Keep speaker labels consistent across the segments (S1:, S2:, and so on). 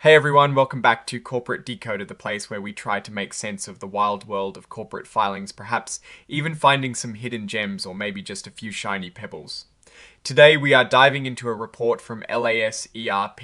S1: Hey everyone, welcome back to Corporate Decoded, the place where we try to make sense of the wild world of corporate filings, perhaps even finding some hidden gems or maybe just a few shiny pebbles. Today we are diving into a report from L.A.S.E.R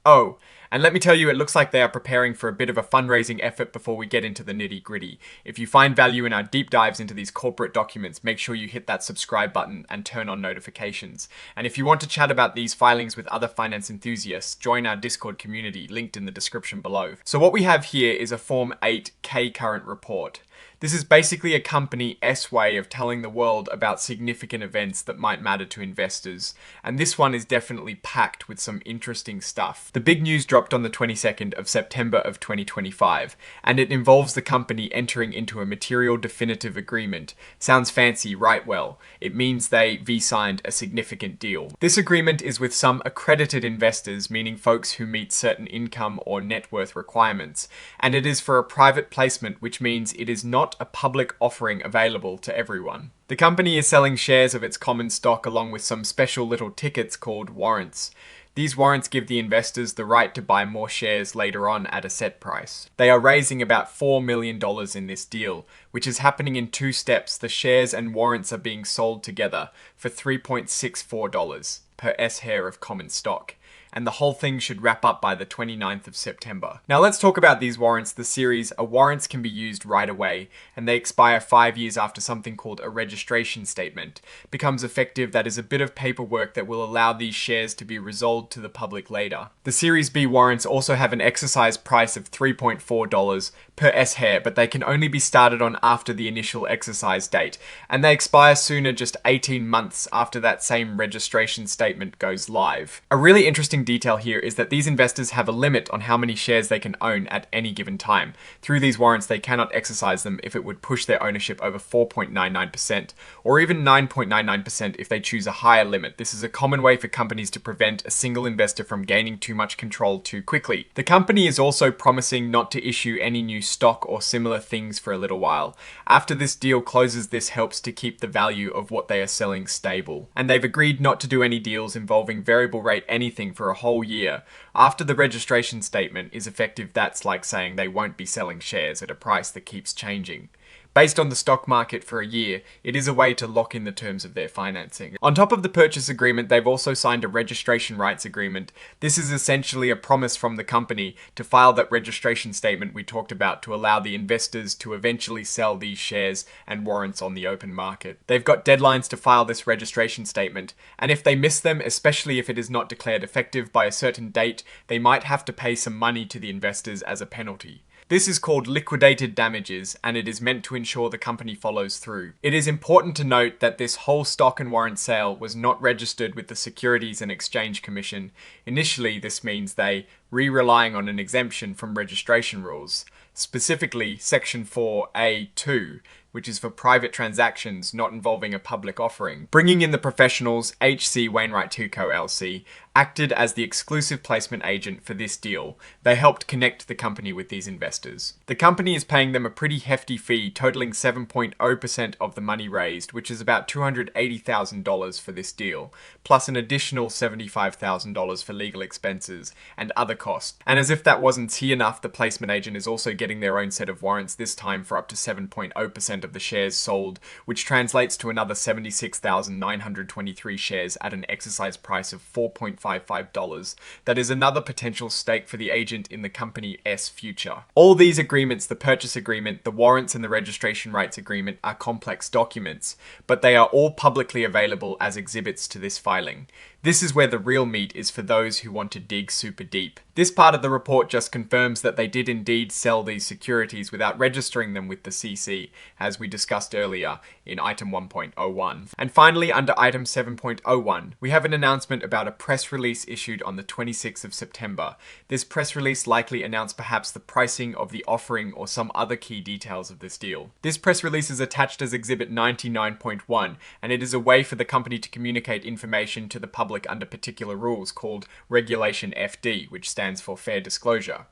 S1: Oh, and let me tell you, it looks like they are preparing for a bit of a fundraising effort before we get into the nitty-gritty. If you find value in our deep dives into these corporate documents, make sure you hit that subscribe button and turn on notifications. And if you want to chat about these filings with other finance enthusiasts, join our Discord community, linked in the description below. So what we have here is a Form 8K current report. This is basically a company-S way of telling the world about significant events that might matter to investors, and this one is definitely packed with some interesting stuff. The big news dropped on the 22nd of September of 2025, and it involves the company entering into a material definitive agreement. Sounds fancy, right? Well, it means they v-signed a significant deal. This agreement is with some accredited investors, meaning folks who meet certain income or net worth requirements, and it is for a private placement, which means it is not a public offering available to everyone. The company is selling shares of its common stock along with some special little tickets called warrants. These warrants give the investors the right to buy more shares later on at a set price. They are raising about $4 million in this deal, which is happening in two steps. The shares and warrants are being sold together for $3.64 per S-share of common stock, and the whole thing should wrap up by the 29th of September. Now let's talk about these warrants. The series warrants can be used right away, and they expire 5 years after something called a registration statement becomes effective. That is a bit of paperwork that will allow these shares to be resold to the public later. The Series B warrants also have an exercise price of $3.4 per S-share, but they can only be started on after the initial exercise date, and they expire sooner, just 18 months after that same registration statement goes live. A really interesting detail here is that these investors have a limit on how many shares they can own at any given time. Through these warrants, they cannot exercise them if it would push their ownership over 4.99%, or even 9.99% if they choose a higher limit. This is a common way for companies to prevent a single investor from gaining too much control too quickly. The company is also promising not to issue any new stock or similar things for a little while. After this deal closes, this helps to keep the value of what they are selling stable. And they've agreed not to do any deals involving variable rate anything for a whole year. After the registration statement is effective, that's like saying they won't be selling shares at a price that keeps changing. Based on the stock market for a year, it is a way to lock in the terms of their financing. On top of the purchase agreement, they've also signed a registration rights agreement. This is essentially a promise from the company to file that registration statement we talked about to allow the investors to eventually sell these shares and warrants on the open market. They've got deadlines to file this registration statement, and if they miss them, especially if it is not declared effective by a certain date, they might have to pay some money to the investors as a penalty. This is called liquidated damages, and it is meant to ensure the company follows through. It is important to note that this whole stock and warrant sale was not registered with the Securities and Exchange Commission. Initially, this means they relying on an exemption from registration rules, specifically Section 4A2, which is for private transactions not involving a public offering. Bringing in the professionals, H.C. Wainwright & Co. L.C. acted as the exclusive placement agent for this deal. They helped connect the company with these investors. The company is paying them a pretty hefty fee, totaling 7.0% of the money raised, which is about $280,000 for this deal, plus an additional $75,000 for legal expenses and other costs. And as if that wasn't tea enough, the placement agent is also getting their own set of warrants, this time for up to 7.0% of the shares sold, which translates to another 76,923 shares at an exercise price of $4.55. That is another potential stake for the agent in the company S future. All these agreements, the purchase agreement, the warrants, and the registration rights agreement, are complex documents, but they are all publicly available as exhibits to this filing. This is where the real meat is for those who want to dig super deep. This part of the report just confirms that they did indeed sell these securities without registering them with the CC, as we discussed earlier in item 1.01. And finally, under item 7.01, we have an announcement about a press release issued on the 26th of September. This press release likely announced perhaps the pricing of the offering or some other key details of this deal. This press release is attached as Exhibit 99.1, and it is a way for the company to communicate information to the public under particular rules called Regulation FD, which stands for Fair Disclosure.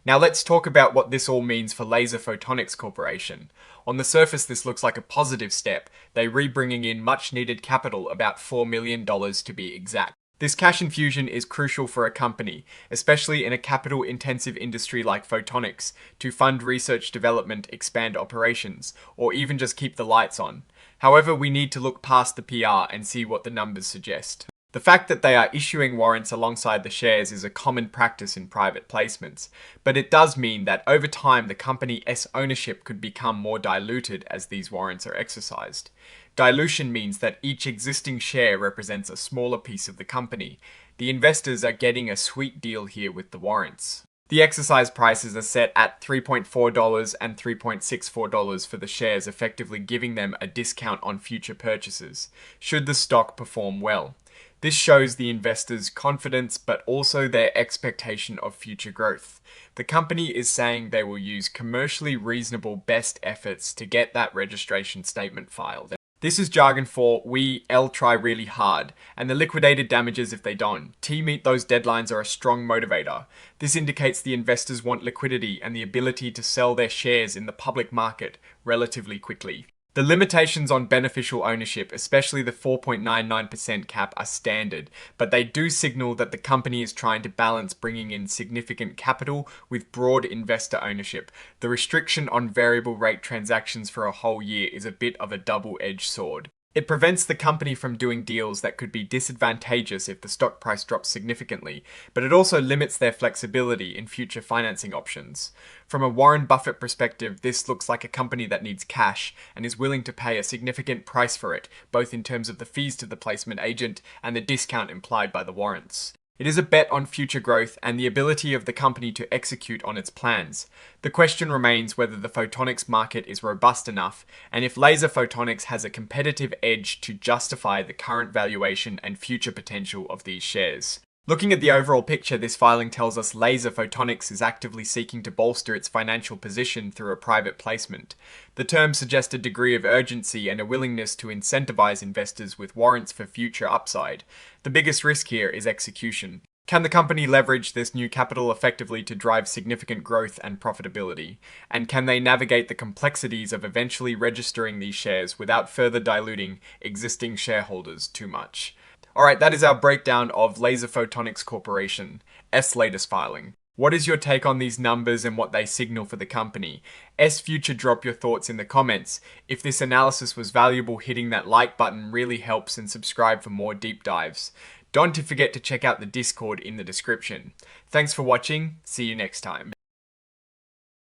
S1: Now let's talk about what this all means for L.A.S.E.R Photonics Corporation. On the surface, this looks like a positive step. They bringing in much needed capital, about $4 million to be exact. This cash infusion is crucial for a company, especially in a capital-intensive industry like photonics, to fund research development, expand operations, or even just keep the lights on. However, we need to look past the PR and see what the numbers suggest. The fact that they are issuing warrants alongside the shares is a common practice in private placements, but it does mean that over time the company S ownership could become more diluted as these warrants are exercised. Dilution means that each existing share represents a smaller piece of the company. The investors are getting a sweet deal here with the warrants. The exercise prices are set at $3.4 and $3.64 for the shares, effectively giving them a discount on future purchases, should the stock perform well. This shows the investors' confidence, but also their expectation of future growth. The company is saying they will use commercially reasonable best efforts to get that registration statement filed. This is jargon for L try really hard, and the liquidated damages if they don't. T meet those deadlines are a strong motivator. This indicates the investors want liquidity and the ability to sell their shares in the public market relatively quickly. The limitations on beneficial ownership, especially the 4.99% cap, are standard, but they do signal that the company is trying to balance bringing in significant capital with broad investor ownership. The restriction on variable rate transactions for a whole year is a bit of a double-edged sword. It prevents the company from doing deals that could be disadvantageous if the stock price drops significantly, but it also limits their flexibility in future financing options. From a Warren Buffett perspective, this looks like a company that needs cash and is willing to pay a significant price for it, both in terms of the fees to the placement agent and the discount implied by the warrants. It is a bet on future growth and the ability of the company to execute on its plans. The question remains whether the photonics market is robust enough, and if laser photonics has a competitive edge to justify the current valuation and future potential of these shares. Looking at the overall picture, this filing tells us Laser Photonics is actively seeking to bolster its financial position through a private placement. The terms suggest a degree of urgency and a willingness to incentivize investors with warrants for future upside. The biggest risk here is execution. Can the company leverage this new capital effectively to drive significant growth and profitability? And can they navigate the complexities of eventually registering these shares without further diluting existing shareholders too much? Alright, that is our breakdown of Laser Photonics Corporation, S latest filing. What is your take on these numbers and what they signal for the company? S Future, drop your thoughts in the comments. If this analysis was valuable, hitting that like button really helps, and subscribe for more deep dives. Don't forget to check out the Discord in the description. Thanks for watching, see you next time.